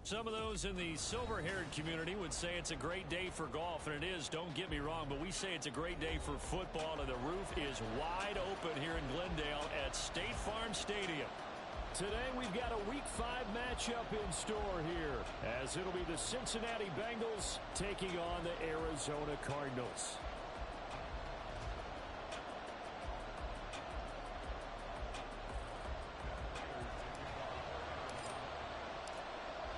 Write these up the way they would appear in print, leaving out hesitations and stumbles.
Some of those in the silver-haired community would say it's a great day for golf, and it is, don't get me wrong, but we say it's a great day for football, and the roof is wide open here in Glendale at State Farm Stadium. Today we've got a Week 5 matchup in store here, as it'll be the Cincinnati Bengals taking on the Arizona Cardinals.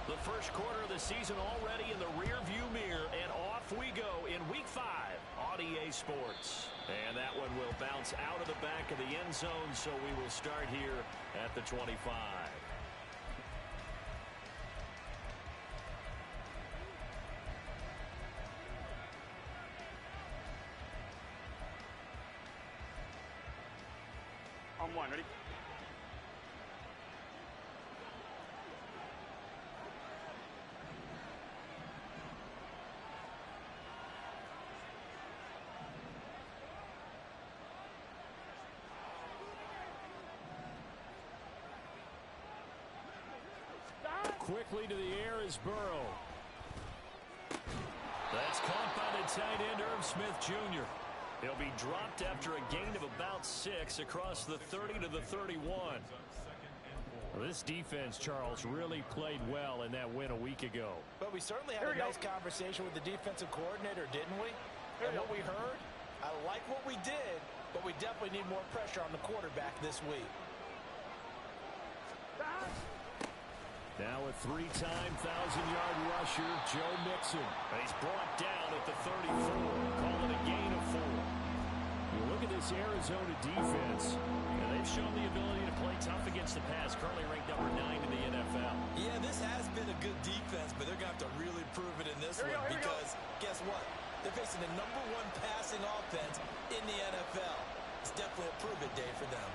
The first quarter of the season already in the rearview mirror, and off we go in Week 5 on EA Sports. And that one will bounce out of the back of the end zone, so we will start here at the 25. On one, ready? Quickly to the air is Burrow. That's caught by the tight end, Irv Smith Jr. He'll be dropped after a gain of about 6 across the 30 to the 31. Well, this defense, Charles, really played well in that win a week ago. But we certainly had a nice conversation with the defensive coordinator, didn't we? And what we heard, I like what we did, but we definitely need more pressure on the quarterback this week. Now a 3-time 1,000-yard rusher, Joe Mixon. And he's brought down at the 34. Call it a gain of 4. You look at this Arizona defense, and they've shown the ability to play tough against the pass. Currently ranked number 9 in the NFL. Yeah, this has been a good defense, but they're going to have to really prove it in this one because guess what? They're facing the number 1 passing offense in the NFL. It's definitely a prove-it day for them.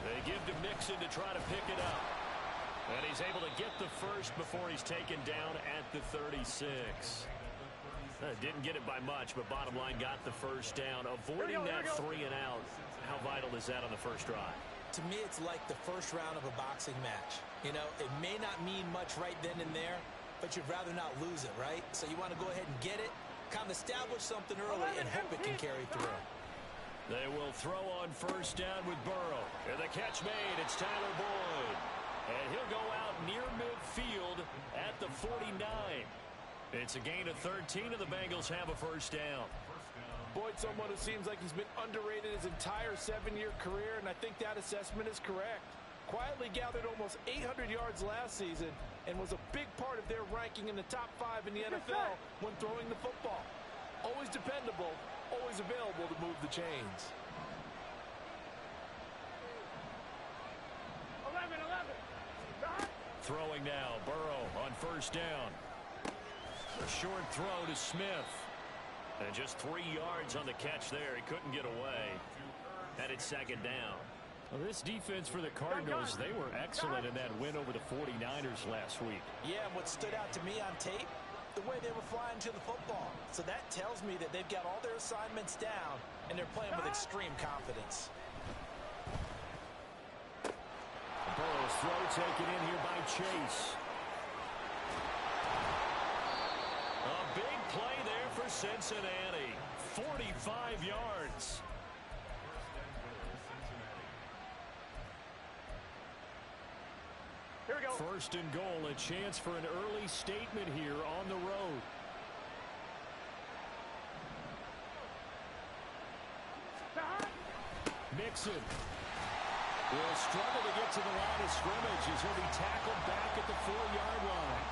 They give to Mixon to try to pick it up. And he's able to get the first before he's taken down at the 36. Didn't get it by much, but bottom line got the first down. Avoiding that 3 and out. How vital is that on the first drive? To me, it's like the first round of a boxing match. You know, it may not mean much right then and there, but you'd rather not lose it, right? So you want to go ahead and get it, kind of establish something early, and hope it can carry through. They will throw on first down with Burrow. And the catch made. It's Tyler Boyd. And he'll go out near midfield at the 49. It's a gain of 13, and the Bengals have a first down. Boyd's someone who seems like he's been underrated his entire 7-year career, and I think that assessment is correct. Quietly gathered almost 800 yards last season and was a big part of their ranking in the top 5 in the NFL when throwing the football. Always dependable, always available to move the chains. 11. Throwing now, Burrow on first down. A short throw to Smith. And just 3 yards on the catch there. He couldn't get away. And it's second down. Well, this defense for the Cardinals, they were excellent in that win over the 49ers last week. Yeah, and what stood out to me on tape, the way they were flying to the football. So that tells me that they've got all their assignments down, and they're playing with extreme confidence. Burrow's throw taken in here by Chase. A big play there for Cincinnati. 45 yards. Here we go. First and goal, a chance for an early statement here on the road. Mixon will struggle to get to the line of scrimmage as he'll be tackled back at the 4-yard line.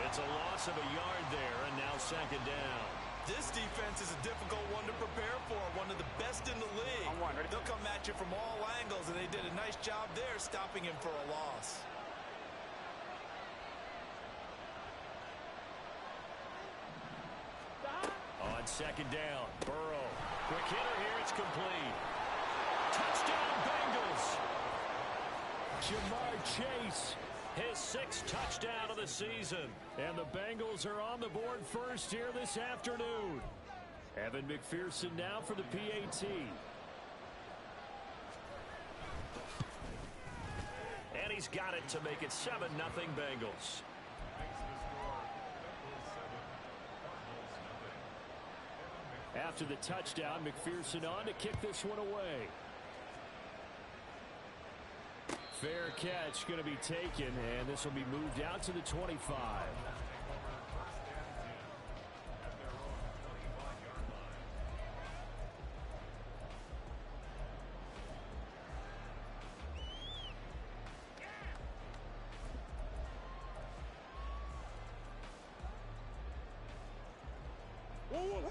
It's a loss of a yard there, and now second down. This defense is a difficult one to prepare for, one of the best in the league. On one, ready? They'll come at you from all angles, and they did a nice job there stopping him for a loss. On second down, Burrow. Quick hitter here, it's complete. Touchdown, Bengals! Jamar Chase, his 6th touchdown of the season. And the Bengals are on the board first here this afternoon. Evan McPherson now for the PAT. And he's got it to make it 7-0 Bengals. After the touchdown, McPherson on to kick this one away. Fair catch going to be taken, and this will be moved out to the 25.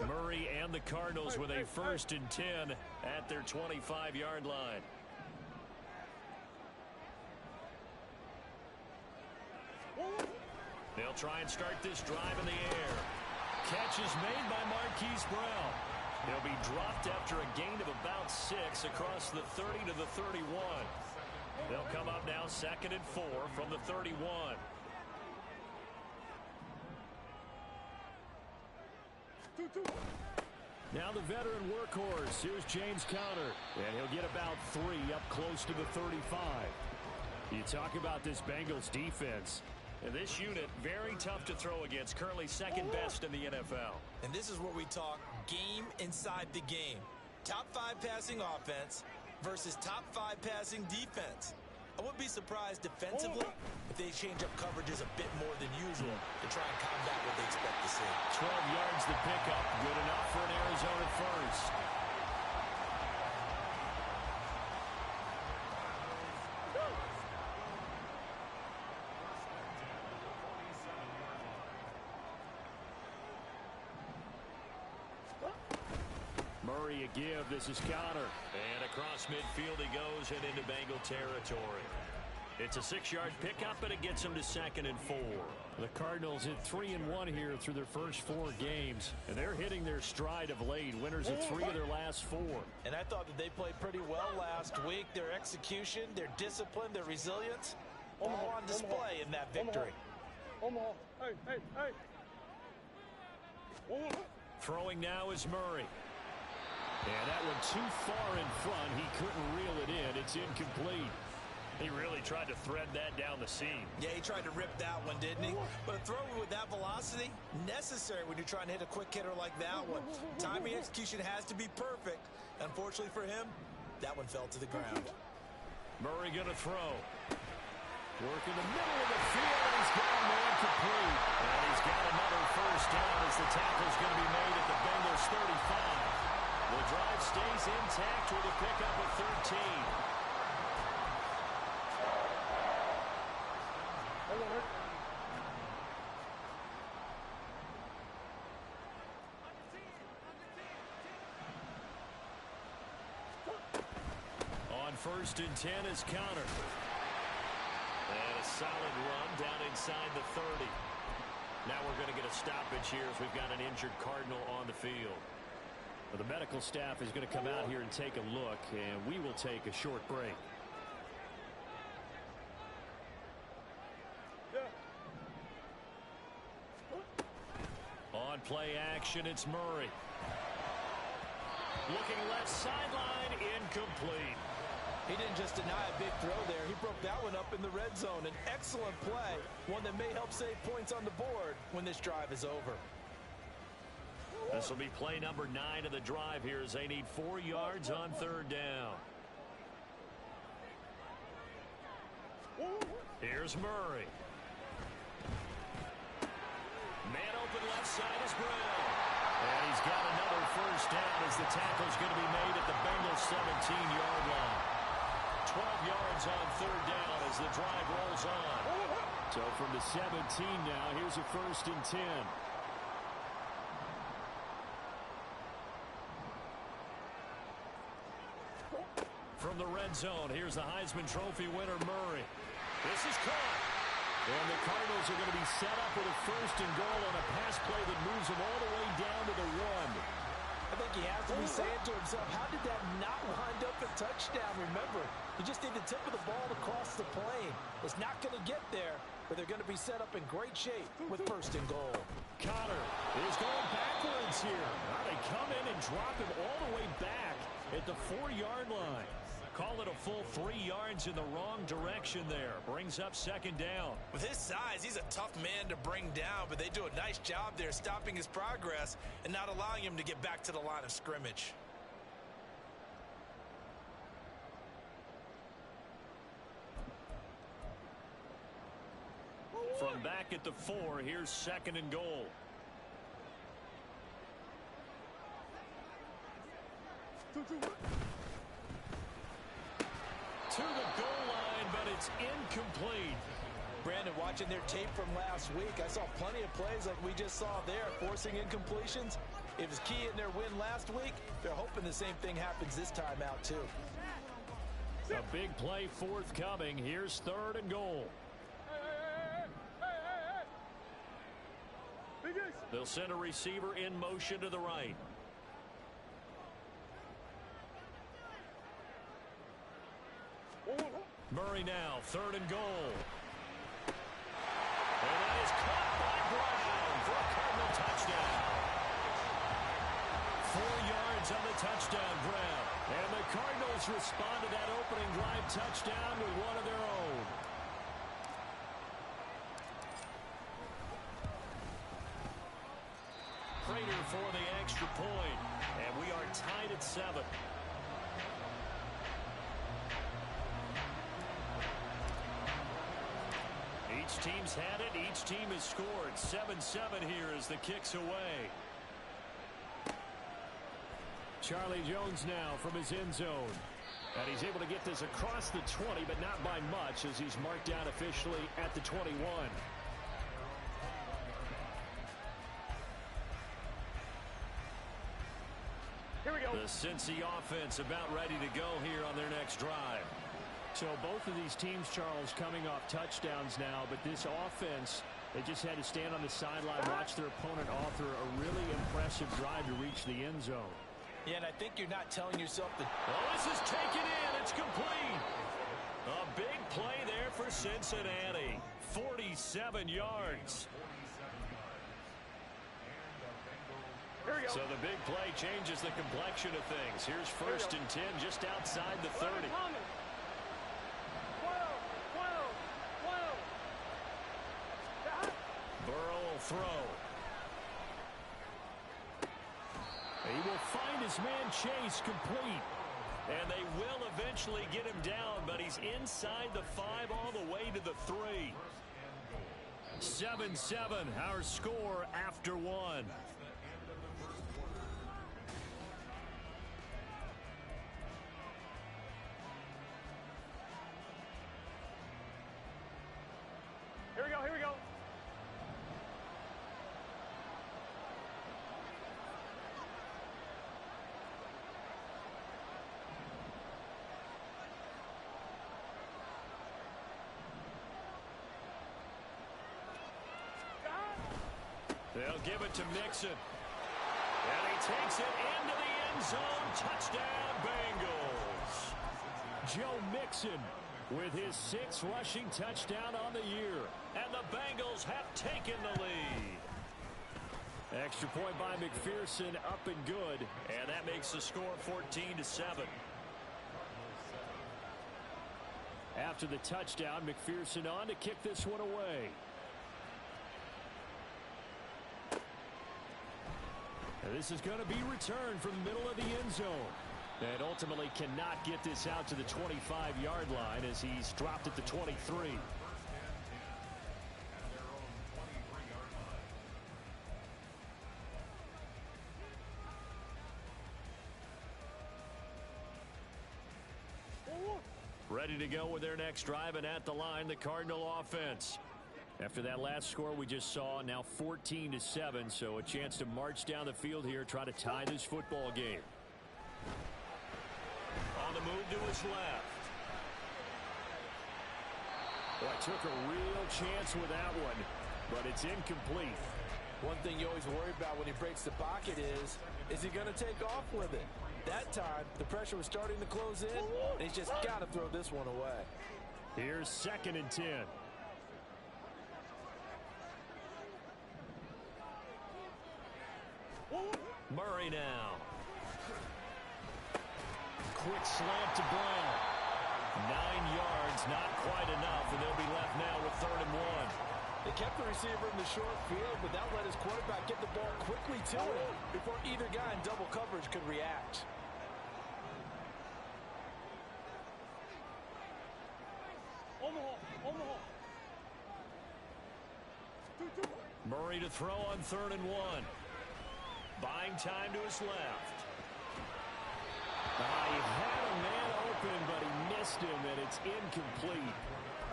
Murray and the Cardinals with a 1st and 10 at their 25-yard line. They'll try and start this drive in the air. Catch is made by Marquise Brown. He'll be dropped after a gain of about 6 across the 30 to the 31. They'll come up now 2nd and 4 from the 31. Now the veteran workhorse. Here's James Conner. And he'll get about 3 up close to the 35. You talk about this Bengals defense. And this unit, very tough to throw against. Currently 2nd best in the NFL. And this is where we talk game inside the game. Top 5 passing offense versus top 5 passing defense. I wouldn't be surprised defensively if they change up coverages a bit more than usual to try and combat what they expect to see. 12 yards the pickup. Good enough for an Arizona first. Murray a give. This is Conner. And across midfield he goes and into Bengal territory. It's a 6-yard pickup, and it gets him to 2nd and 4. The Cardinals hit 3-1 here through their first 4 games, and they're hitting their stride of late. Winners of 3 of their last 4. And I thought that they played pretty well last week. Their execution, their discipline, their resilience, all on display in that victory. Throwing now is Murray. And that one too far in front. He couldn't reel it in. It's incomplete. He really tried to thread that down the seam. Yeah, he tried to rip that one, didn't he? But a throw with that velocity, necessary when you're trying to hit a quick hitter like that one. Timing execution has to be perfect. Unfortunately for him, that one fell to the ground. Murray going to throw. Work in the middle of the field, and he's got a man complete. And he's got another first down as the tackle's going to be made at the Bengals 35. The drive stays intact with a pickup of 13. On 1st and 10 is Conner. And a solid run down inside the 30. Now we're going to get a stoppage here as we've got an injured Cardinal on the field. Well, the medical staff is going to come out here and take a look, and we will take a short break. On play action, it's Murray. Looking left sideline, incomplete. He didn't just deny a big throw there. He broke that one up in the red zone. An excellent play, one that may help save points on the board when this drive is over. This will be play number 9 of the drive here as they need 4 yards on 3rd down. Here's Murray. Man open left side is Brown. And he's got another first down as the tackle's going to be made at the Bengals 17-yard line. 12 yards on 3rd down as the drive rolls on. So from the 17 now, here's a 1st and 10. From the red zone, here's the Heisman Trophy winner, Murray. This is caught. And the Cardinals are going to be set up with a 1st and goal on a pass play that moves them all the way down to the 1. I think he has to be saying to himself, how did that not wind up a touchdown? Remember, he just did the tip of the ball across the plane. Was not going to get there, but they're going to be set up in great shape with 1st and goal. Conner is going backwards here. Now they come in and drop him all the way back at the 4-yard line. Call it a full 3 yards in the wrong direction there. Brings up second down. With his size, he's a tough man to bring down, but they do a nice job there stopping his progress and not allowing him to get back to the line of scrimmage. From back at the 4, here's second and goal. To the goal line, but it's incomplete. Brandon, watching their tape from last week, I saw plenty of plays like we just saw there, forcing incompletions. It was key in their win last week. They're hoping the same thing happens this time out, too. A big play forthcoming. Here's third and goal. They'll send a receiver in motion to the right. Murray now, third and goal. And that is caught by Brown for a Cardinal touchdown. 4 yards on the touchdown grab. And the Cardinals respond to that opening drive touchdown with one of their own. Prater for the extra point. And we are tied at 7. Each team's had it. Each team has scored. 7-7 here as the kick's away. Charlie Jones now from his end zone. And he's able to get this across the 20, but not by much as he's marked down officially at the 21. Here we go. The Cincy offense about ready to go here on their next drive. So both of these teams, Charles, coming off touchdowns now, but this offense, they just had to stand on the sideline, watch their opponent author a really impressive drive to reach the end zone. Yeah, and I think you're not telling yourself that. Oh, this is taken in. It's complete. A big play there for Cincinnati. 47 yards. Here we go. So the big play changes the complexion of things. Here's first and 10 just outside the 30. Burrow will throw. He will find his man Chase complete. And they will eventually get him down, but he's inside the 5 all the way to the 3. 7-7, our score after 1. Here we go, here we go. They'll give it to Mixon. And he takes it into the end zone. Touchdown, Bengals. Joe Mixon with his 6th rushing touchdown on the year. And the Bengals have taken the lead. Extra point by McPherson, up and good. And that makes the score 14-7. After the touchdown, McPherson on to kick this one away. And this is going to be returned from the middle of the end zone. And ultimately cannot get this out to the 25-yard line as he's dropped at the 23. Ready to go with their next drive, and at the line, the Cardinal offense. After that last score we just saw, now 14-7, so a chance to march down the field here, try to tie this football game. On the move to his left. Boy, took a real chance with that one, but it's incomplete. One thing you always worry about when he breaks the pocket is he going to take off with it? That time, the pressure was starting to close in, and he's just got to throw this one away. Here's second and 10. Murray now. quick slant to Brown. 9 yards, not quite enough, and they'll be left now with 3rd and 1. They kept the receiver in the short field, but that let his quarterback get the ball quickly to him before either guy in double coverage could react. Murray to throw on 3rd and 1. Buying time to his left. He had a man open, but he missed him, and it's incomplete.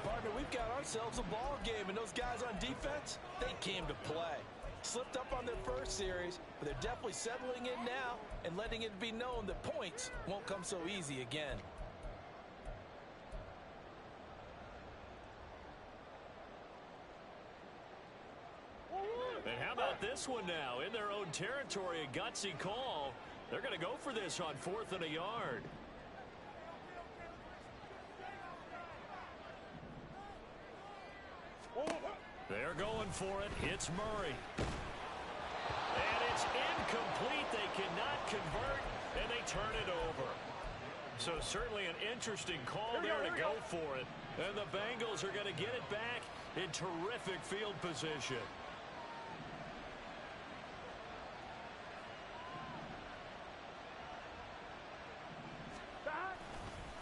Partner, we've got ourselves a ball game, and those guys on defense, they came to play. Slipped up on their first series, but they're definitely settling in now and letting it be known that points won't come so easy again. And how about this one now? In their own territory, a gutsy call. They're going to go for this on 4th and a yard. They're going for it. It's Murray. And it's incomplete. They cannot convert, and they turn it over. So certainly an interesting call there to go for it. And the Bengals are going to get it back in terrific field position.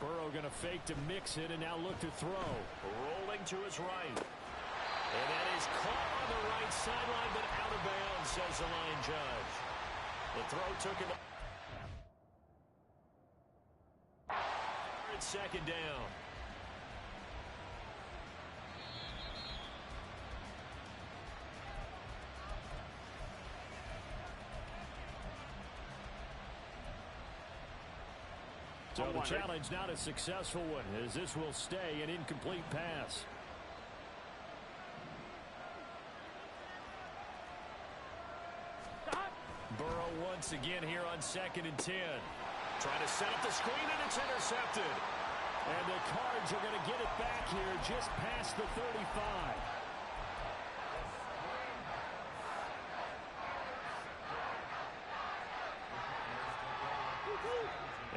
Burrow going to fake to mix it and now look to throw. Rolling to his right. And that is caught on the right sideline, but out of bounds, says the line judge. The throw took him. It's 2nd down. So the challenge not a successful one, as this will stay an incomplete pass. Burrow once again here on 2nd and 10. Trying to set up the screen, and it's intercepted. And the Cards are going to get it back here just past the 35.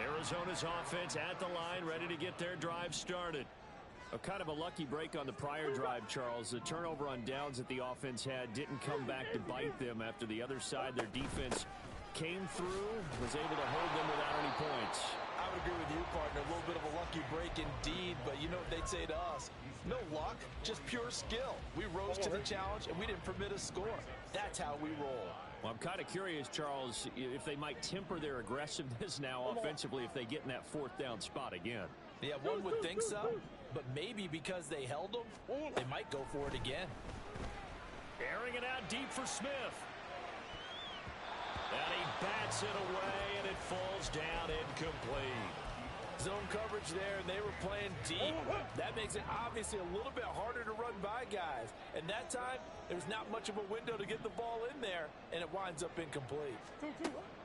Arizona's offense at the line, ready to get their drive started. A kind of a lucky break on the prior drive, Charles. The turnover on downs that the offense had didn't come back to bite them after the other side. Their defense came through, was able to hold them without any points. I would agree with you, partner. A little bit of a lucky break indeed, but you know what they'd say to us? No luck, just pure skill. We rose to the challenge, and we didn't permit a score. That's how we roll. Well, I'm kind of curious, Charles, if they might temper their aggressiveness now offensively if they get in that 4th down spot again. Yeah, one would think so, but maybe because they held them, they might go for it again. Airing it out deep for Smith. And he bats it away, and it falls down incomplete. Zone coverage there, and they were playing deep. That makes it obviously a little bit harder to run by guys. And that time, there's not much of a window to get the ball in there, and it winds up incomplete.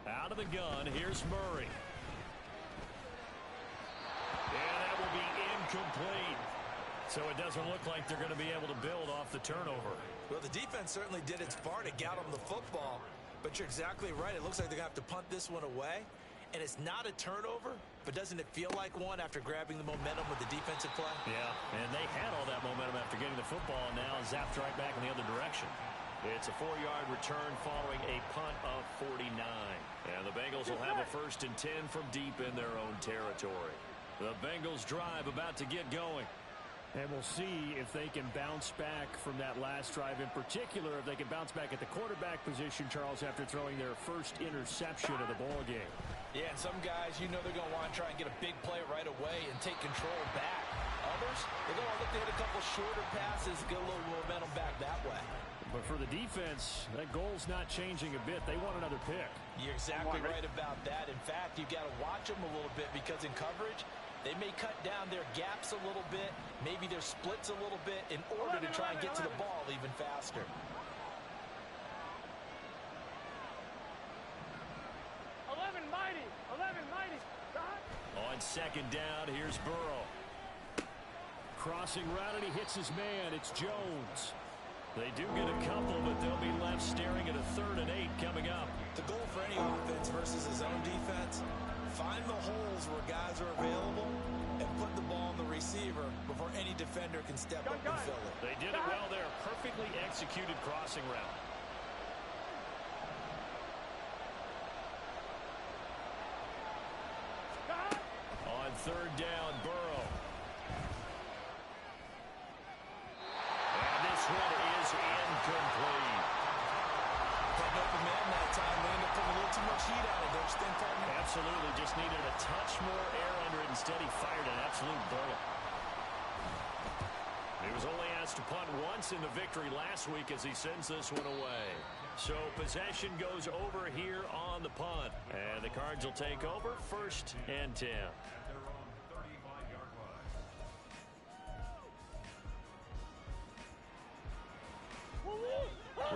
Out of the gun, here's Murray. And that will be incomplete. So it doesn't look like they're going to be able to build off the turnover. Well, the defense certainly did its part to get them the football. But you're exactly right. It looks like they're going to have to punt this one away. And it's not a turnover, but doesn't it feel like one after grabbing the momentum with the defensive play? Yeah, and they had all that momentum after getting the football, and now zapped right back in the other direction. It's a 4-yard return following a punt of 49. And the Bengals will have a 1st and 10 from deep in their own territory. The Bengals drive about to get going. And we'll see if they can bounce back from that last drive. In particular, if they can bounce back at the quarterback position, Charles, after throwing their first interception of the ball game. Yeah, and some guys, you know they're going to want to try and get a big play right away and take control back. Others, they're going to look to hit a couple shorter passes, get a little momentum back that way. But for the defense, that goal's not changing a bit. They want another pick. You're exactly right about that. In fact, you've got to watch them a little bit because in coverage, they may cut down their gaps a little bit, maybe their splits a little bit in order to try and get to the ball even faster. On 2nd down, here's Burrow. Crossing route, and he hits his man. It's Jones. They do get a couple, but they'll be left staring at a 3rd and 8 coming up. The goal for any offense versus his own defense, Find the holes where guys are available and put the ball on the receiver before any defender can step up and fill it. They did it well there. Perfectly executed crossing route. On third down, Burrow. And this one is incomplete. Putting up a man that time. They end up putting a little too much heat on it, don't you think, partner? Absolutely. Just needed a touch more air under it. Instead, he fired an absolute bullet. He was only asked to punt once in the victory last week as he sends this one away. So possession goes over here on the punt. And the Cards will take over 1st and 10.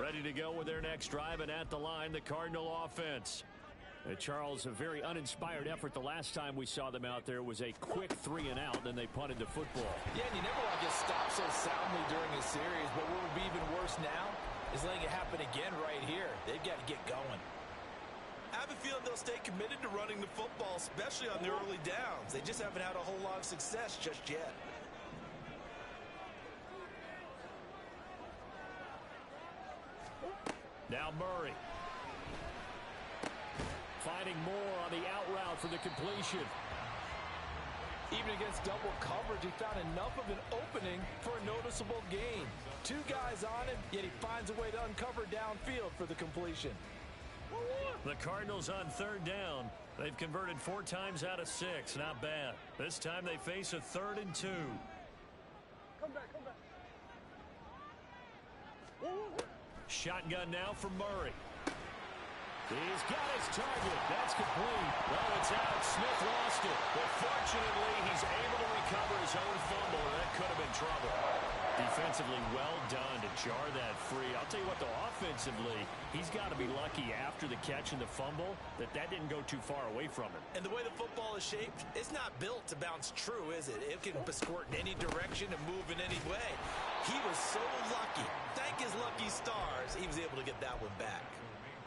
Ready to go with their next drive, and at the line, the Cardinal offense. Charles, a very uninspired effort the last time we saw them out there was a quick 3-and-out, then they punted the football. Yeah, and you never want to get stopped so soundly during a series, but what would be even worse now is letting it happen again right here. They've got to get going. I have a feeling they'll stay committed to running the football, especially on the early downs. They just haven't had a whole lot of success just yet. Now Murray. Finding more on the out route for the completion. Even against double coverage, he found enough of an opening for a noticeable gain. 2 guys on him, yet he finds a way to uncover downfield for the completion. The Cardinals on third down. They've converted 4 times out of 6. Not bad. This time they face a 3rd and 2. Come back. Shotgun now for Murray. He's got his target. That's complete. Well, it's out. Smith lost it. But fortunately, he's able to recover his own fumble. That could have been trouble. Defensively, well done to jar that free. I'll tell you what, though, offensively, he's got to be lucky after the catch and the fumble that didn't go too far away from him. And the way the football is shaped, it's not built to bounce true, is it? It can squirt in any direction and move in any way. He was so lucky. Thank his lucky stars, he was able to get that one back.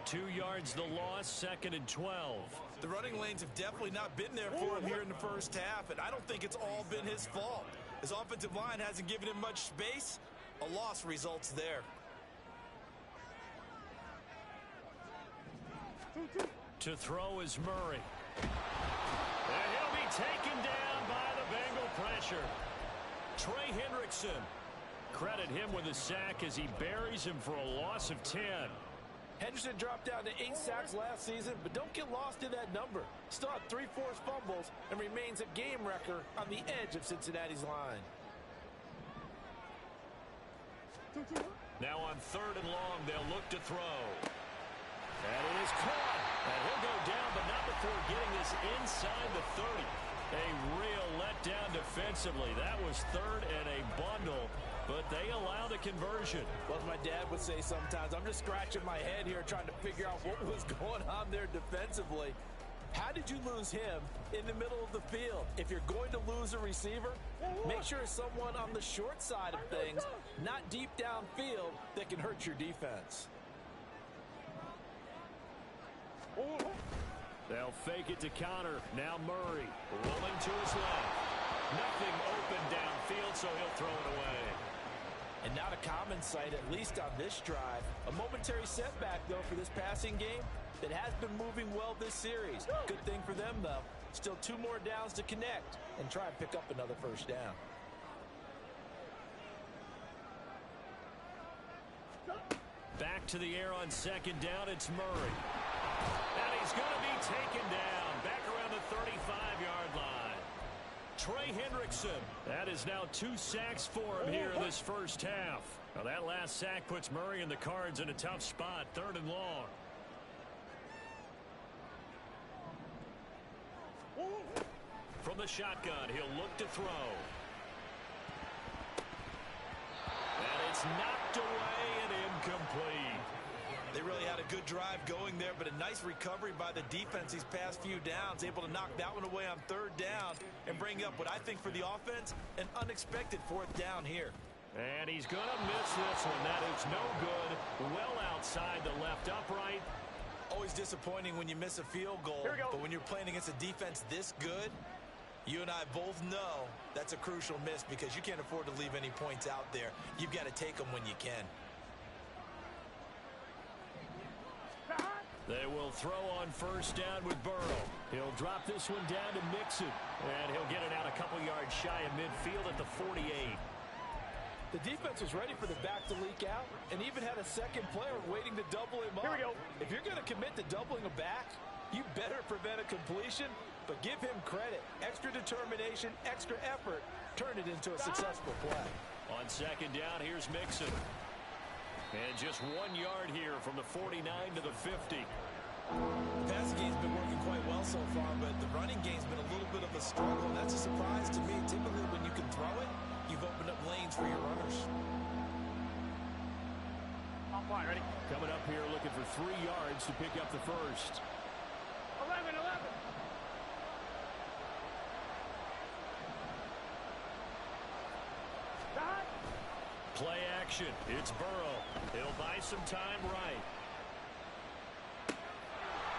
2 yards the loss, 2nd and 12. The running lanes have definitely not been there for him here in the first half, and I don't think it's all been his fault. His offensive line hasn't given him much space. A loss results there. To throw is Murray. And he'll be taken down by the Bengal pressure. Trey Hendrickson. Credit him with a sack as he buries him for a loss of 10. Henderson dropped down to 8 sacks last season, but don't get lost in that number. Still had 3 forced fumbles and remains a game wrecker on the edge of Cincinnati's line. Now on 3rd and long, they'll look to throw. And it is caught. And he'll go down, but not before getting this inside the 30. A real letdown defensively. That was 3rd and a bundle, but they allow the conversion. Well, as my dad would say sometimes, I'm just scratching my head here trying to figure out what was going on there defensively. How did you lose him in the middle of the field? If you're going to lose a receiver, make sure it's someone on the short side of things, not deep downfield, that can hurt your defense. They'll fake it to counter. Now Murray rolling to his left. Nothing open downfield, so he'll throw it away. And not a common sight, at least on this drive. A momentary setback, though, for this passing game that has been moving well this series. Good thing for them, though. Still 2 more downs to connect and try and pick up another first down. Back to the air on 2nd down, it's Murray. And he's going to be taken down back around the 35-yard line. Trey Hendrickson. That is now 2 sacks for him here in this first half. Now that last sack puts Murray and the Cards in a tough spot, 3rd and long. From the shotgun, he'll look to throw. And it's knocked away and incomplete. They really had a good drive going there, but a nice recovery by the defense these past few downs, able to knock that one away on 3rd down and bring up what I think for the offense, an unexpected 4th down here. And he's going to miss this one. That is no good. Well outside the left upright. Always disappointing when you miss a field goal, but when you're playing against a defense this good, you and I both know that's a crucial miss because you can't afford to leave any points out there. You've got to take them when you can. They will throw on first down with Burrow. He'll drop this one down to Mixon, and he'll get it out a couple yards shy of midfield at the 48. The defense was ready for the back to leak out and even had a second player waiting to double him up. Here we go. If you're going to commit to doubling a back, you better prevent a completion, but give him credit. Extra determination, extra effort, turn it into a successful play. On second down, here's Mixon. And just 1 yard here from the 49 to the 50. The passing game's been working quite well so far, but the running game's been a little bit of a struggle. That's a surprise to me. Typically, when you can throw it, you've opened up lanes for your runners. Ready? Coming up here looking for 3 yards to pick up the first. 11. Play action. It's Burrow. He'll buy some time right.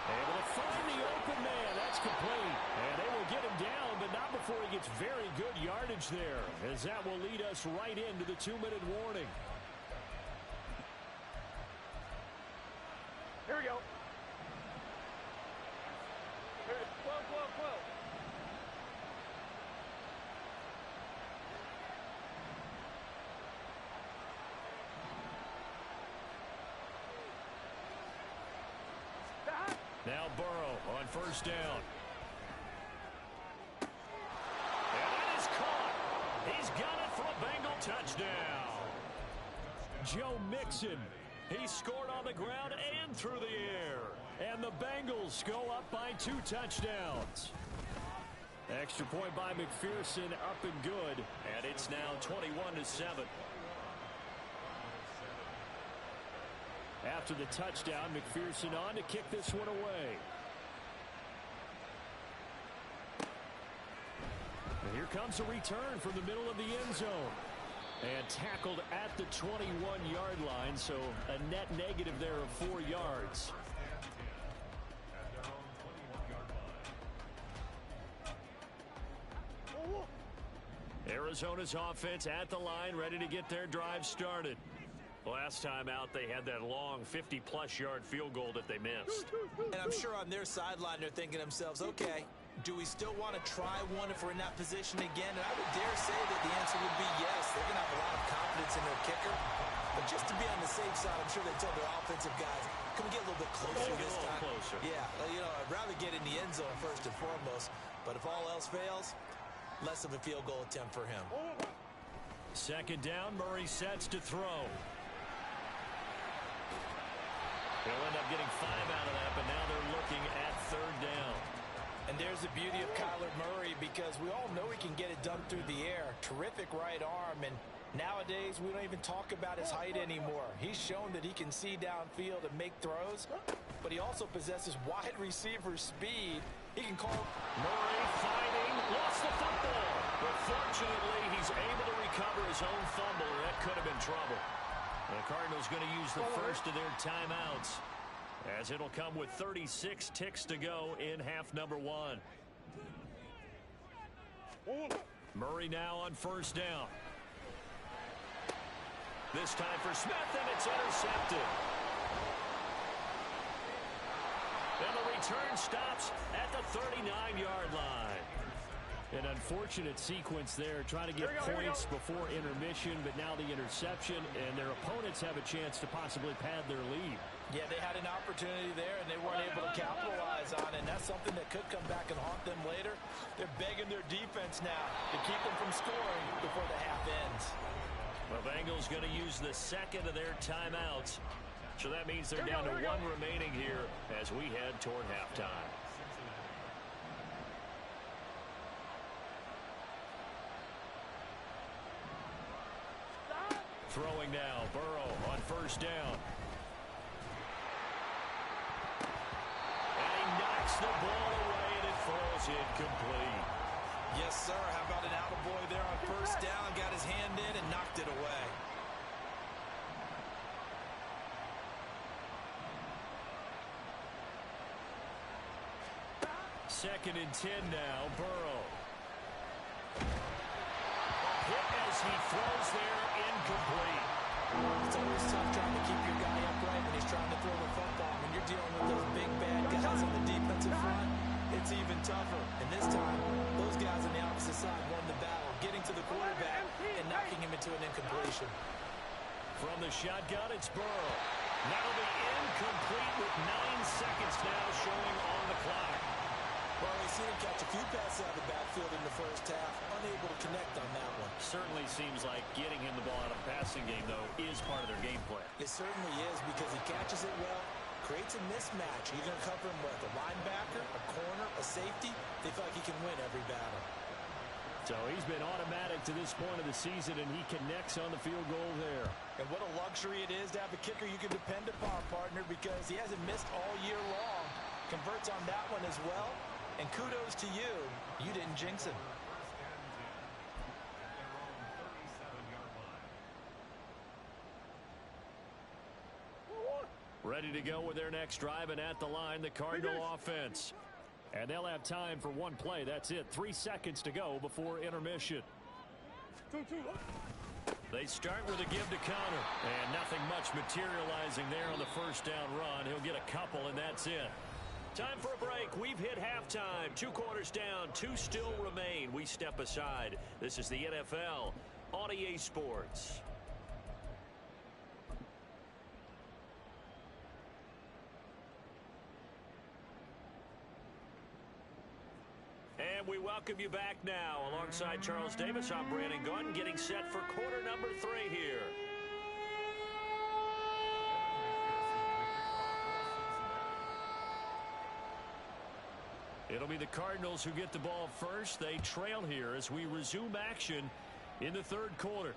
Able to find the open man. That's complete. And they will get him down, but not before he gets very good yardage there, as that will lead us right into the 2-minute warning. Here we go. Whoa. Now Burrow on first down. And that is caught. He's got it for a Bengal touchdown. Joe Mixon. He scored on the ground and through the air. And the Bengals go up by 2 touchdowns. Extra point by McPherson, up and good. And it's now 21-7. After the touchdown, McPherson on to kick this one away. And here comes a return from the middle of the end zone. And tackled at the 21-yard line, so a net negative there of 4 yards. Arizona's offense at the line, ready to get their drive started. Last time out, they had that long 50-plus yard field goal that they missed. And I'm sure on their sideline, they're thinking to themselves, okay, do we still want to try one if we're in that position again? And I would dare say that the answer would be yes. They're going to have a lot of confidence in their kicker. But just to be on the safe side, I'm sure they told their offensive guys, can we get a little bit closer this time? Closer. Yeah, you know, I'd rather get in the end zone first and foremost. But if all else fails, less of a field goal attempt for him. Second down, Murray sets to throw. They'll end up getting 5 out of that, but now they're looking at third down. And there's the beauty of Kyler Murray, because we all know he can get it done through the air. Terrific right arm, and nowadays we don't even talk about his height anymore. He's shown that he can see downfield and make throws, but he also possesses wide receiver speed. He can call. Murray fighting, lost the football. But fortunately, he's able to recover his own fumble, or that could have been trouble. The Cardinals going to use the first of their timeouts, as it'll come with 36 ticks to go in half number 1. Murray now on first down. This time for Smith, and it's intercepted. And the return stops at the 39-yard line. An unfortunate sequence there, trying to get points before intermission, but now the interception, and their opponents have a chance to possibly pad their lead. Yeah, they had an opportunity there, and they weren't able to capitalize on it, and that's something that could come back and haunt them later. They're begging their defense now to keep them from scoring before the half ends. The Bengals going to use the second of their timeouts, so that means they're down to 1 remaining here as we head toward halftime. Throwing now, Burrow on first down. And he knocks the ball away, and it falls incomplete. Yes, sir. How about an attaboy there on first down? Got his hand in and knocked it away. 2nd and 10 now. Burrow. Hit as he throws there, incomplete. It's always tough trying to keep your guy upright when he's trying to throw the football. When you're dealing with those big bad guys on the defensive front, it's even tougher. And this time, those guys on the opposite side won the battle, getting to the quarterback and knocking him into an incompletion. From the shotgun, it's Burrow. That'll be incomplete with 9 seconds now showing on the clock. Well, we've seen him catch a few passes out of the backfield in the first half, unable to connect on that one. Certainly seems like getting him the ball out of the passing game, though, is part of their game plan. It certainly is, because he catches it well, creates a mismatch. You're going to cover him with a linebacker, a corner, a safety. They feel like he can win every battle. So he's been automatic to this point of the season, and he connects on the field goal there. And what a luxury it is to have a kicker you can depend upon, partner, because he hasn't missed all year long. Converts on that one as well. And kudos to you. You didn't jinx him. Ready to go with their next drive, and at the line, the Cardinal offense. And they'll have time for one play. That's it. 3 seconds to go before intermission. They start with a give to Connor. And nothing much materializing there on the first down run. He'll get a couple, and that's it. Time for a break. We've hit halftime. 2 quarters down. 2 still remain. We step aside. This is the NFL on EA Sports. And we welcome you back now. Alongside Charles Davis, I'm Brandon Gunn, getting set for quarter number 3 here. It'll be the Cardinals who get the ball first. They trail here as we resume action in the 3rd quarter.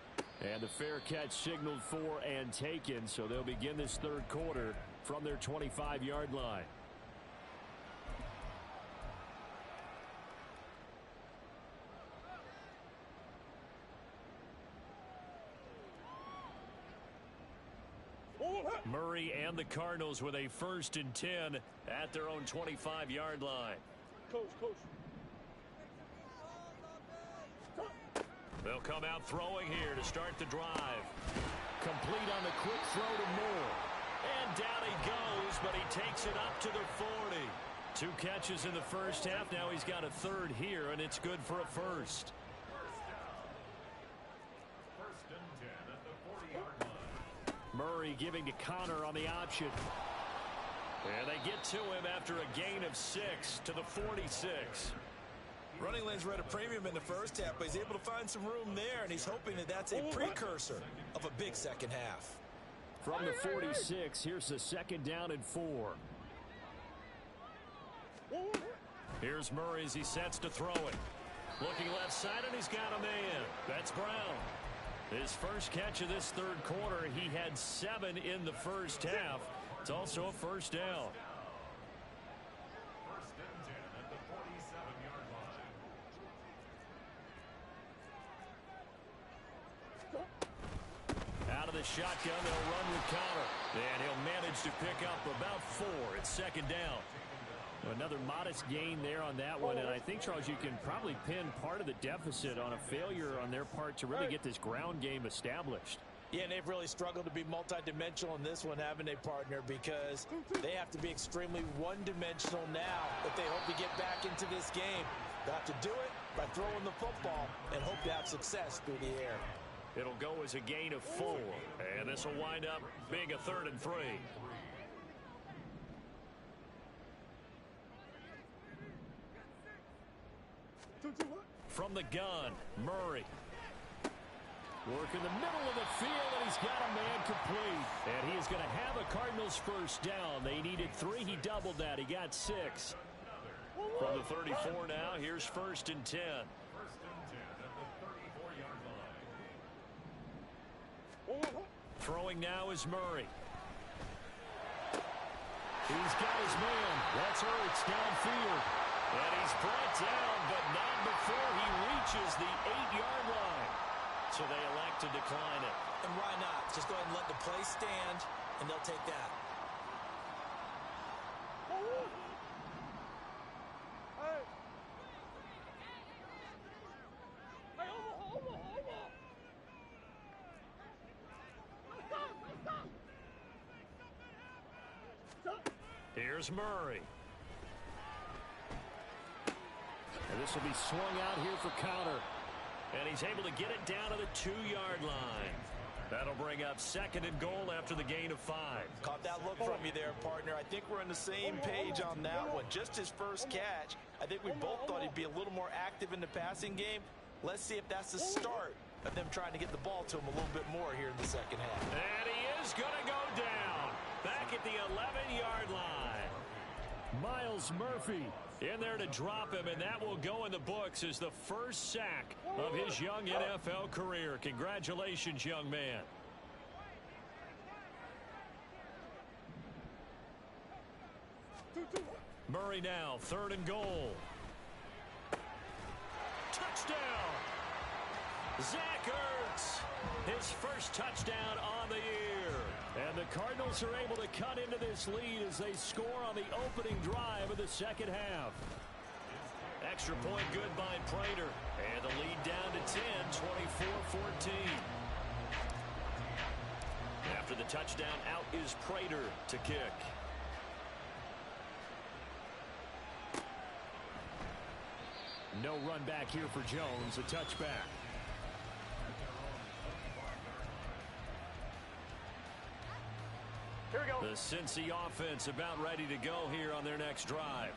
And the fair catch signaled for and taken, so they'll begin this 3rd quarter from their 25-yard line. Murray and the Cardinals with a 1st and 10 at their own 25-yard line. Coach. They'll come out throwing here to start the drive. Complete on the quick throw to Moore. And down he goes, but he takes it up to the 40. 2 catches in the first half. Now he's got a 3rd here, and it's good for a 1st. Murray giving to Connor on the option. And they get to him after a gain of 6 to the 46. Running lanes were at a premium in the first half, but he's able to find some room there, and he's hoping that that's a precursor of a big second half. From the 46, here's the 2nd down and 4. Here's Murray as he sets to throw it. Looking left side, and he's got a man. That's Brown. His first catch of this 3rd quarter, he had 7 in the first half. It's also a 1st down. Out of the shotgun, they'll run with Connor. And he'll manage to pick up about 4. It's 2nd down. Another modest gain there on that one, and I think, Charles, you can probably pin part of the deficit on a failure on their part to really get this ground game established. Yeah, and they've really struggled to be multidimensional in this one, haven't they, partner? Because they have to be extremely one-dimensional now if they hope to get back into this game. They'll have to do it by throwing the football and hope to have success through the air. It'll go as a gain of 4, and this will wind up being a 3rd and 3. From the gun, Murray. Work in the middle of the field, and he's got a man complete. And he is going to have a Cardinals 1st down. They needed 3. He doubled that. He got 6. From the 34 now, here's 1st and 10. Throwing now is Murray. He's got his man. That's Ertz downfield. And he's brought down, but not before he reaches the 8-yard line. So they elect to decline it. And why not? Just go ahead and let the play stand, and they'll take that. Here's Murray. And this will be swung out here for counter. And he's able to get it down to the 2-yard line. That'll bring up 2nd and goal after the gain of 5. Caught that look from you there, partner. I think we're on the same page on that one. Just his first catch. I think we both thought he'd be a little more active in the passing game. Let's see if that's the start of them trying to get the ball to him a little bit more here in the second half. And he is going to go down. Back at the 11-yard line. Miles Murphy in there to drop him, and that will go in the books as the first sack of his young NFL career. Congratulations, young man. Murray now, 3rd and goal. Touchdown! Zach Ertz, his first touchdown on the year. And the Cardinals are able to cut into this lead as they score on the opening drive of the second half. Extra point good by Prater. And the lead down to 10, 24-14. After the touchdown, out is Prater to kick. No run back here for Jones, a touchback. Here we go. The Cincy offense about ready to go here on their next drive.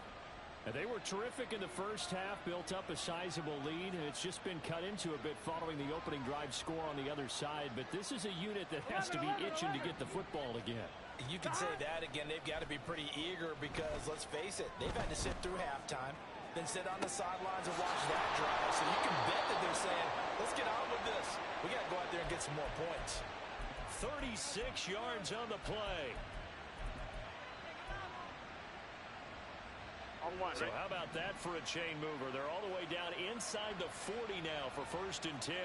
And they were terrific in the first half, built up a sizable lead, and it's just been cut into a bit following the opening drive score on the other side. But this is a unit that has to be itching to get the football again. You can say that again. They've got to be pretty eager because, let's face it, they've had to sit through halftime, then sit on the sidelines and watch that drive. So you can bet that they're saying, let's get on with this. We got to go out there and get some more points. 36 yards on the play. So how about that for a chain mover? They're all the way down inside the 40 now for 1st and 10.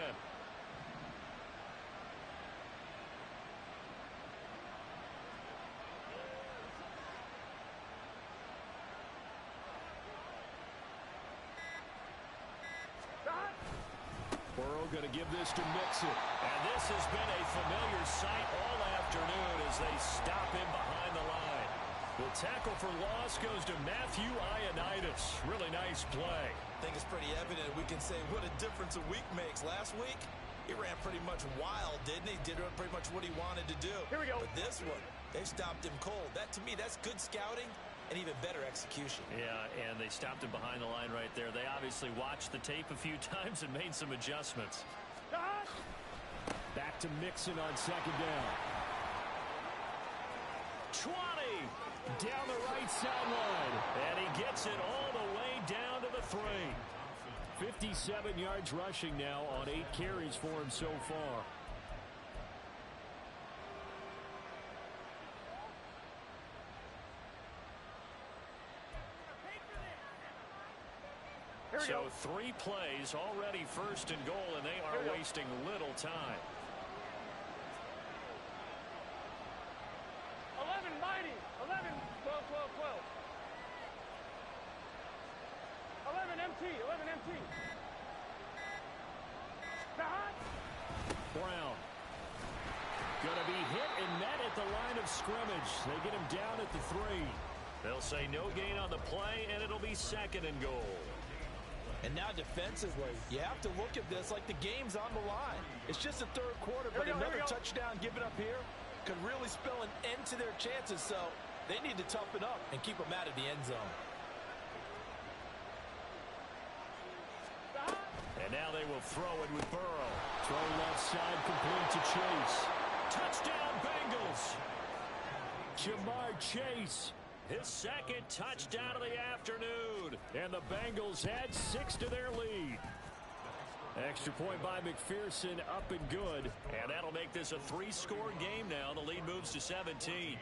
Burrow going to give this to Mixon. And this has been a familiar sight all afternoon as they stop him behind the line. The tackle for loss goes to Matthew Ioannidis. Really nice play. I think it's pretty evident. We can say what a difference a week makes. Last week, he ran pretty much wild, didn't he? Did pretty much what he wanted to do. Here we go. But this one, they stopped him cold. That, to me, that's good scouting and even better execution. Yeah, and they stopped him behind the line right there. They obviously watched the tape a few times and made some adjustments. Back to Mixon on 2nd down. 20 down the right sideline. And he gets it all the way down to the 3. 57 yards rushing now on 8 carries for him so far. So 3 plays already 1st and goal, and they are wasting little time. 11 mighty. 11, 12, 12, 12. 11 MT. 11 MT. Brown. Going to be hit and met at the line of scrimmage. They get him down at the 3. They'll say no gain on the play, and it'll be 2nd and goal. And now defensively, you have to look at this like the game's on the line. It's just the 3rd quarter, but another touchdown given up here could really spell an end to their chances. So they need to toughen up and keep them out of the end zone. And now they will throw it with Burrow. Throw left side complete to Chase. Touchdown Bengals. Jamar Chase. His 2nd touchdown of the afternoon. And the Bengals add 6 to their lead. Extra point by McPherson, up and good. And that'll make this a 3-score game now. The lead moves to 17.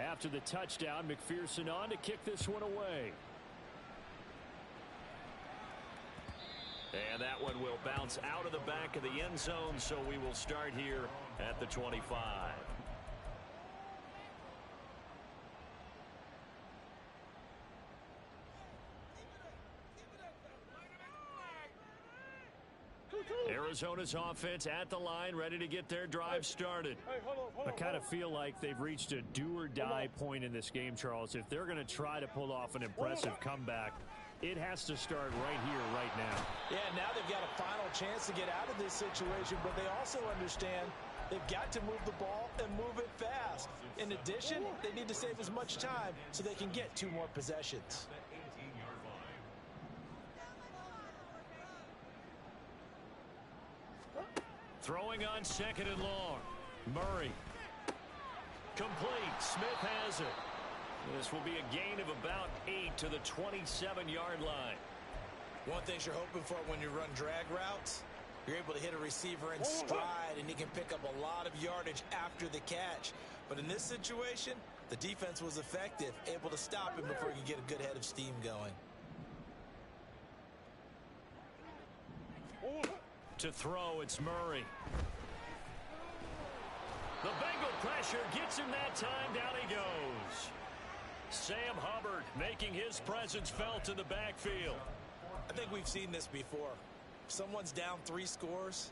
After the touchdown, McPherson on to kick this one away. And that one will bounce out of the back of the end zone, so we will start here at the 25. Arizona's offense at the line, ready to get their drive started. I kind of feel like they've reached a do-or-die point in this game, Charles. If they're going to try to pull off an impressive comeback, it has to start right here, right now. Yeah, now they've got a final chance to get out of this situation, but they also understand they've got to move the ball and move it fast. In addition, they need to save as much time so they can get 2 more possessions. Throwing on 2nd and long. Murray. Complete. Smith has it. This will be a gain of about 8 to the 27-yard line. One thing you're hoping for when you run drag routes, you're able to hit a receiver in stride, and he can pick up a lot of yardage after the catch. But in this situation, the defense was effective, able to stop him before he could get a good head of steam going. To throw, it's Murray. The Bengal pressure gets him that time. Down he goes. Sam Hubbard making his presence felt in the backfield. I think we've seen this before. If someone's down 3 scores,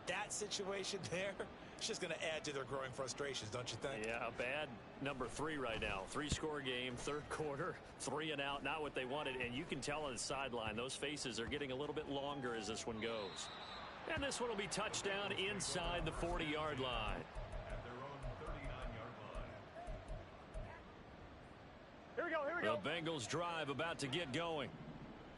that situation there, it's just going to add to their growing frustrations, don't you think? Yeah, a bad number 3 right now. 3-score game, 3rd quarter, 3 and out, not what they wanted. And you can tell on the sideline, those faces are getting a little bit longer as this one goes. And this one will be touchdown inside the 40-yard line. Here we go. The Bengals drive about to get going.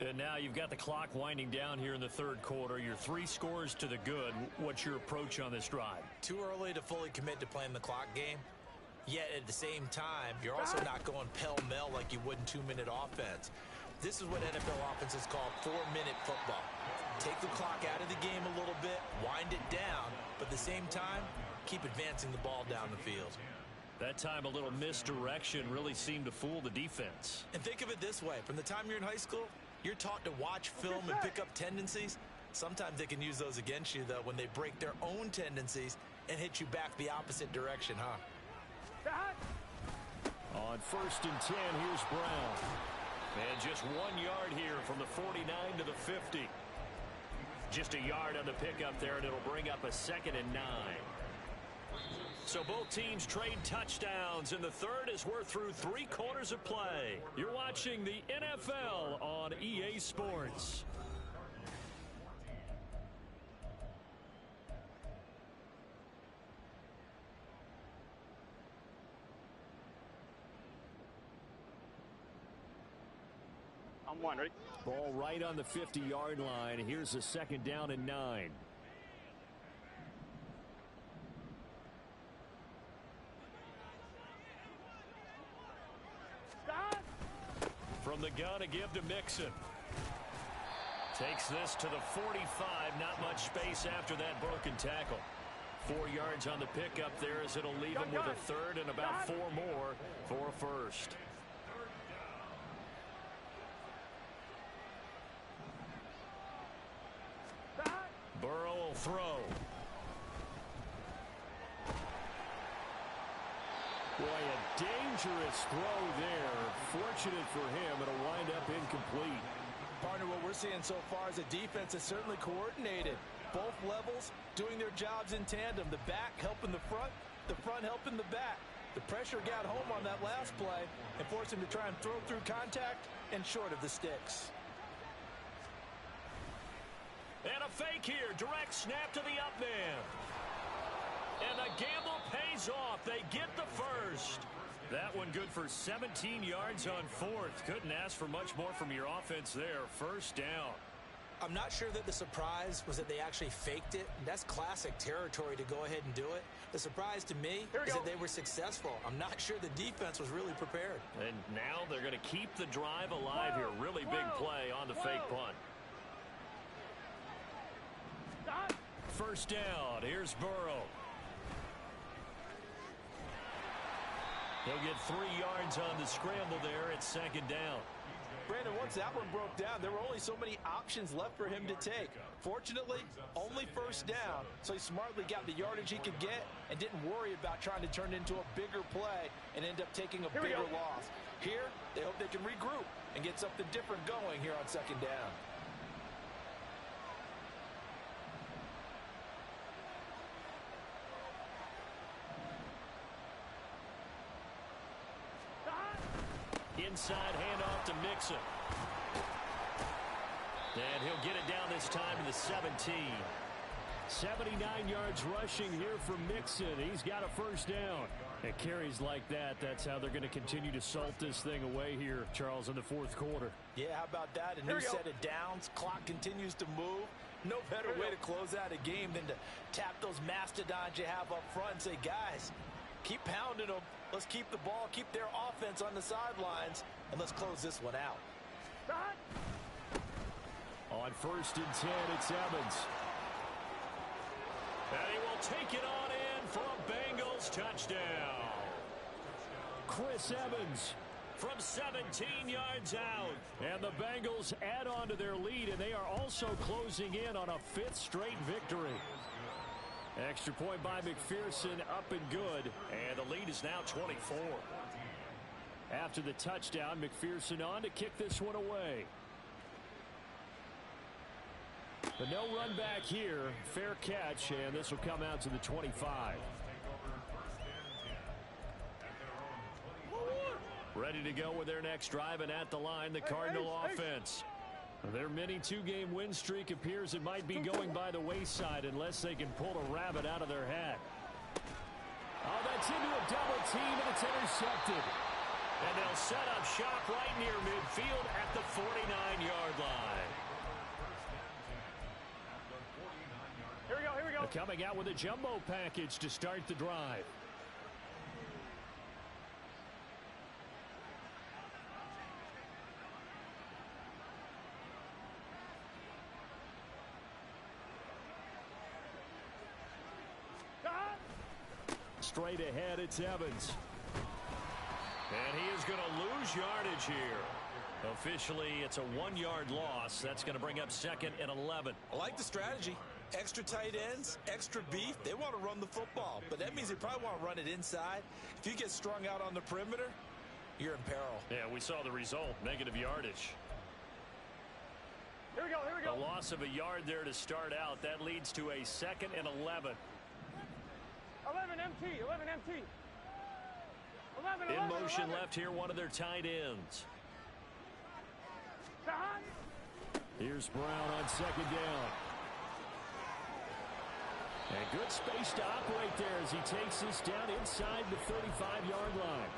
And now you've got the clock winding down here in the 3rd quarter. You're 3 scores to the good. What's your approach on this drive? Too early to fully commit to playing the clock game. Yet at the same time, you're also not going pell-mell like you would in 2-minute offense. This is what NFL offenses call 4-minute football. Take the clock out of the game a little bit, wind it down, but at the same time, keep advancing the ball down the field. That time a little misdirection really seemed to fool the defense. And think of it this way. From the time you're in high school, you're taught to watch film and pick up tendencies. Sometimes they can use those against you, though, when they break their own tendencies and hit you back the opposite direction, huh? On 1st and 10, here's Brown. And just 1 yard here from the 49 to the 50. Just a yard on the pickup there, and it'll bring up a 2nd and 9. So both teams trade touchdowns, and the 3rd as we're through 3 quarters of play. You're watching the NFL on EA Sports. I'm one, ready? Ball right on the 50-yard line. Here's a 2nd down and 9. From the gun, a give to Mixon. Takes this to the 45. Not much space after that broken tackle. 4 yards on the pickup there as it'll leave him with a 3rd and about 4 more for a 1st. Burrow will throw. Boy, a dangerous throw there. Fortunate for him, it'll wind up incomplete. Partner, what we're seeing so far is a defense that's certainly coordinated. Both levels doing their jobs in tandem. The back helping the front helping the back. The pressure got home on that last play and forced him to try and throw through contact and short of the sticks. And a fake here. Direct snap to the up man. And the gamble pays off. They get the 1st. That one good for 17 yards on 4th. Couldn't ask for much more from your offense there. 1st down. I'm not sure that the surprise was that they actually faked it. That's classic territory to go ahead and do it. The surprise to me is that they were successful. I'm not sure the defense was really prepared. And now they're going to keep the drive alive here. Really big play on the fake punt. 1st down. Here's Burrow. He'll get 3 yards on the scramble there at 2nd down. Brandon, once that one broke down, there were only so many options left for him to take. Fortunately, only 1st down, so he smartly got the yardage he could get and didn't worry about trying to turn it into a bigger play and end up taking a bigger loss. Here, they hope they can regroup and get something different going here on 2nd down. inside handoff to Mixon. And he'll get it down this time to the 17. 79 yards rushing here from Mixon. He's got a first down. And carries like that, that's how they're going to continue to salt this thing away here, Charles, in the fourth quarter. Yeah, how about that? A new set of downs. Clock continues to move. No better way to close out a game than to tap those mastodons you have up front and say, guys, keep pounding them. Let's keep the ball, keep their offense on the sidelines, and let's close this one out. On 1st and 10, it's Evans. And he will take it on in for a Bengals touchdown. Chris Evans from 17 yards out. And the Bengals add on to their lead, and they are also closing in on a 5th straight victory. Extra point by McPherson, up and good. And the lead is now 24. After the touchdown, McPherson on to kick this one away. But no run back here. Fair catch, and this will come out to the 25. Ready to go with their next drive, and at the line, the Cardinal offense. Their mini 2-game win streak appears it might be going by the wayside unless they can pull a rabbit out of their hat. Oh, that's into a double team, and it's intercepted. And they'll set up shop right near midfield at the 49-yard line. Here we go, here we go. Coming out with a jumbo package to start the drive. Straight ahead, it's Evans. And he is going to lose yardage here. Officially, it's a 1-yard loss. That's going to bring up 2nd and 11. I like the strategy. Extra tight ends, extra beef. They want to run the football, but that means they probably want to run it inside. If you get strung out on the perimeter, you're in peril. Yeah, we saw the result, negative yardage. Here we go, here we go. A loss of a yard there to start out. That leads to a 2nd and 11. 11 MT, 11 MT. 11, in motion 11. Left here, one of their tight ends. Here's Brown on 2nd down. And good space to operate there as he takes this down inside the 35-yard line.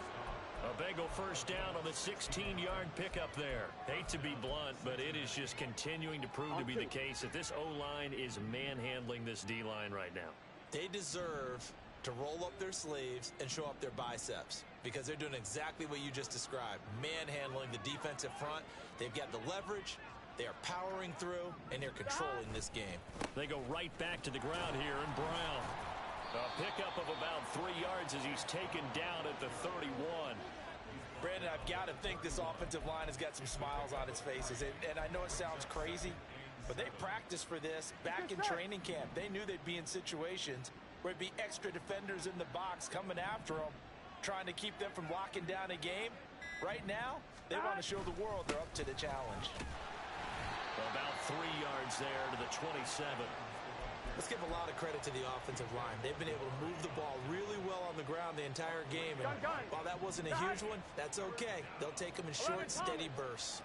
A Bengal first down on the 16-yard pickup there. Hate to be blunt, but it is just continuing to prove to be the case that this O-line is manhandling this D-line right now. They deserve to roll up their sleeves and show up their biceps because they're doing exactly what you just described, manhandling the defensive front. They've got the leverage, they are powering through, and they're controlling this game. They go right back to the ground here, and Brown. A pickup of about 3 yards as he's taken down at the 31. Brandon, I've got to think this offensive line has got some smiles on its faces, and I know it sounds crazy, but they practiced for this back in training camp. They knew they'd be in situations where it'd be extra defenders in the box coming after them, trying to keep them from locking down a game. Right now, they want to show the world they're up to the challenge. About 3 yards there to the 27. Let's give a lot of credit to the offensive line. They've been able to move the ball really well on the ground the entire game. And while that wasn't a huge one, that's okay. They'll take them in short, steady bursts.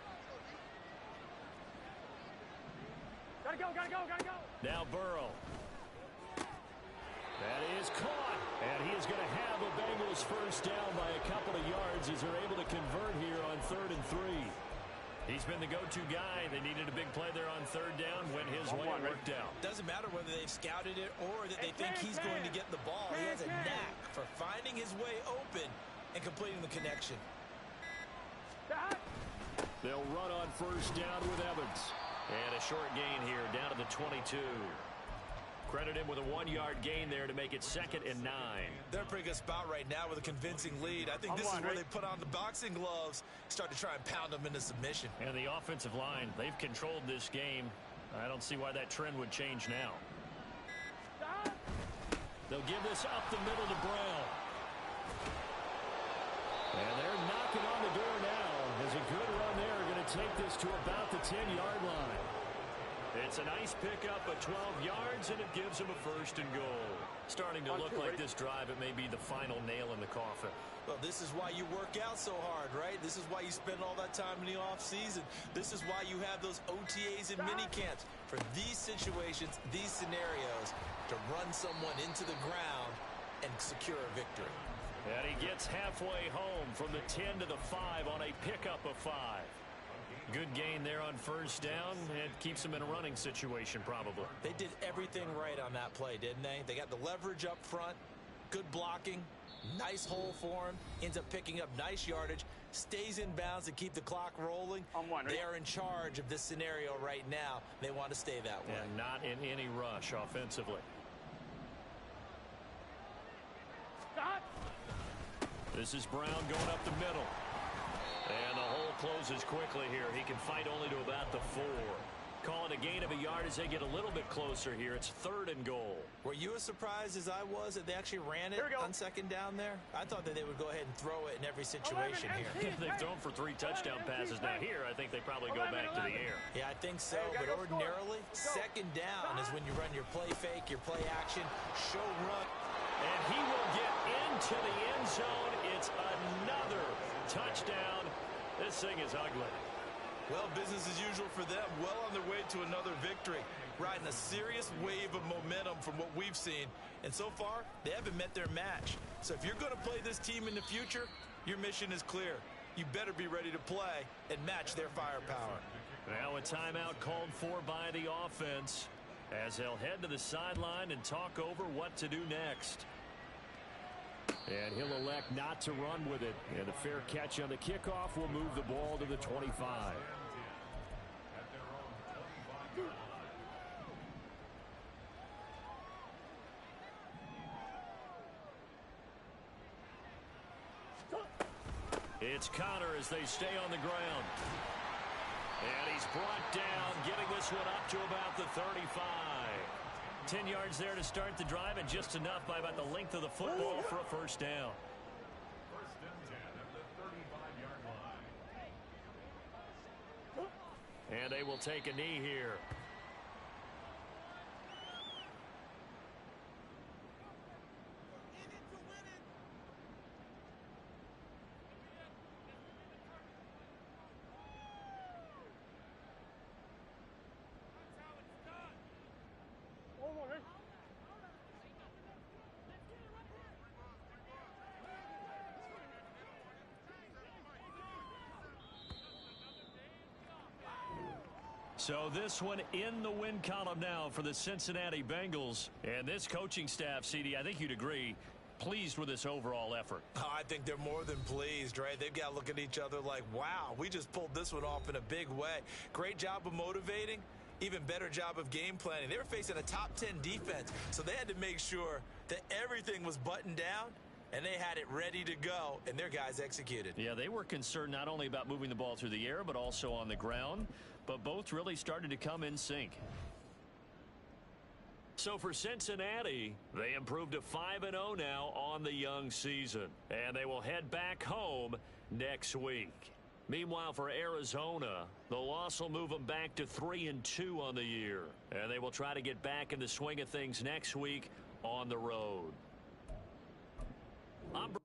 Gotta go, gotta go, gotta go. Now Burrow. That is caught. And he is going to have the Bengals first down by a couple of yards as they're able to convert here on 3rd and 3. He's been the go-to guy. They needed a big play there on 3rd down. Went his way and worked out. Doesn't matter whether they've scouted it or that they think he's going to get the ball. He has a knack for finding his way open and completing the connection. They'll run on first down with Evans. And a short gain here down to the 22. Credit him with a 1-yard gain there to make it 2nd and 9. They're in a pretty good spot right now with a convincing lead. I think this is where they put on the boxing gloves, start to try and pound them into submission. And the offensive line, they've controlled this game. I don't see why that trend would change now. They'll give this up the middle to Brown. And they're knocking on the door now. As a good run there, going to take this to about the 10-yard line. It's a nice pickup of 12 yards, and it gives him a 1st and goal. Starting to look like this drive, it may be the final nail in the coffin. Well, this is why you work out so hard, right? This is why you spend all that time in the offseason. This is why you have those OTAs and mini camps. For these situations, these scenarios, to run someone into the ground and secure a victory. And he gets halfway home from the 10 to the 5 on a pickup of 5. Good gain there on 1st down. It keeps him in a running situation, probably. They did everything right on that play, didn't they? They got the leverage up front, good blocking, nice hole for him, ends up picking up nice yardage, stays in bounds to keep the clock rolling. They are in charge of this scenario right now. They want to stay that way. And not in any rush offensively. Stop. This is Brown going up the middle. And the hole closes quickly here. He can fight only to about the 4. Calling a gain of a yard as they get a little bit closer here. It's 3rd and goal. Were you as surprised as I was that they actually ran it on 2nd down there? I thought that they would go ahead and throw it in every situation here. They've thrown for 3 touchdown passes. Now here, I think they probably go back to the air. Yeah, I think so. But ordinarily, 2nd down is when you run your play fake, your play action, show run. And he will get into the end zone. It's another touchdown. This thing is ugly. Well, business as usual for them. Well on their way to another victory. Riding a serious wave of momentum from what we've seen. And so far, they haven't met their match. So if you're going to play this team in the future, your mission is clear. You better be ready to play and match their firepower. Now a timeout called for by the offense as they'll head to the sideline and talk over what to do next. And he'll elect not to run with it. And a fair catch on the kickoff will move the ball to the 25. It's Connor as they stay on the ground. And he's brought down, getting this one up to about the 35. 10 yards there to start the drive, and just enough by about the length of the football for a 1st down. 1st and 10 at the 35-yard line. And they will take a knee here. So this one in the win column now for the Cincinnati Bengals. And this coaching staff, CD, I think you'd agree, pleased with this overall effort. Oh, I think they're more than pleased, right? They've got to look at each other like, wow, we just pulled this one off in a big way. Great job of motivating. Even better job of game planning. They were facing a top 10 defense, so they had to make sure that everything was buttoned down, and they had it ready to go, and their guys executed. Yeah, they were concerned not only about moving the ball through the air, but also on the ground. But both really started to come in sync. So for Cincinnati, they improved to 5-0 now on the young season. And they will head back home next week. Meanwhile, for Arizona, the loss will move them back to 3-2 on the year. And they will try to get back in the swing of things next week on the road. I'm